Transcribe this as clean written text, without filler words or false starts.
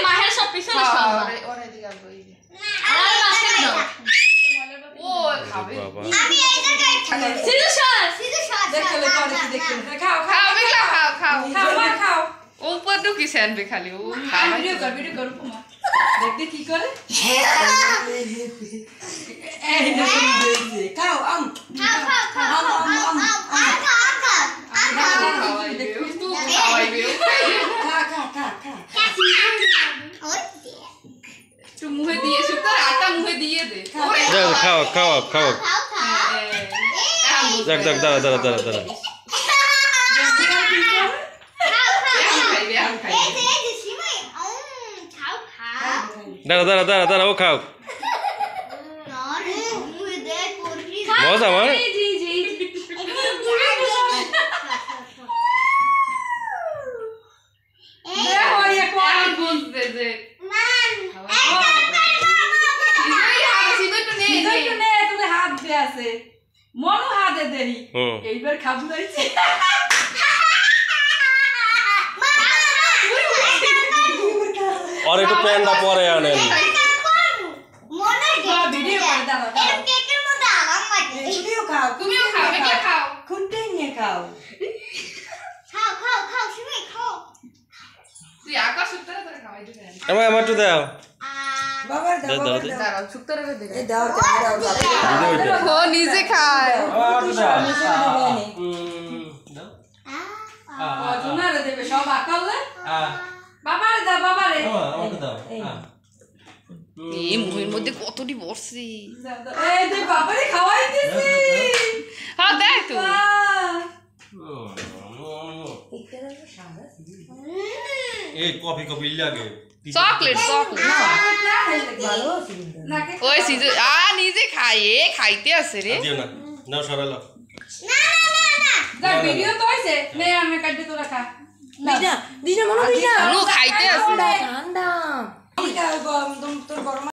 মাহের সব পিছনে সব ওরে দিগা কই দে আর মাঝখানে দাও ও খাবে আমি এই জায়গায় সিধু সর দেখলে করে কি দেখলে খাও খাও খাও বিগলা খাও খাও খাও মা খাও উপর ঢুকি সেনবে খালি ও খাবে ভিডিও কর উপমা দেখতে কি করে এই দেখে খাও আম तू मुहे दिए शुक्र आटा मुहे दिए दे খাও খাও খাও দেখ দেখ দাঁড়া দাঁড়া দাঁড়া দাঁড়া দাঁড়া দাঁড়া দাঁড়া দাঁড়া ও খাও মজা আমার মনু হাতে দেই এইবার খাবু লাইছে আর একটু প্যান্ডা পরে আনেন মনে ভিডিও করে দাও কেকের মধ্যে আরাম লাগে তুমিও খাও তুমিও খাও বেটা খাও খুঁটে নিয়ে খাও খাও শুনে খাও তুই আকাশ শুক্র করে খাওয়াই দে আমার আমার একটু দাও বাবা দাও দাঁড়াও শুক্র করে দে এই দাও দাও ও নিজে খায় আমার একটু দাও দাও তোমারে দেবে সব আকালে বাবারে দাও বাবারে আমাকে দাও এই মুহের মধ্যে কতটি বসছি এই যে বাবারে খাওয়াই দিছি হ্যাঁ দেখ তো এই কফি কফি লাগে চকলেট ভালো নাকে ওই সিজে নিজে খায় এ খাইতে আছে রে দিও না নাও সরালো যা ভিডিও তো হইছে নে আমি কাটতে তোরা খা দিনা মনে দিনা খাইতে আছে ঠান্ডা তোর গরম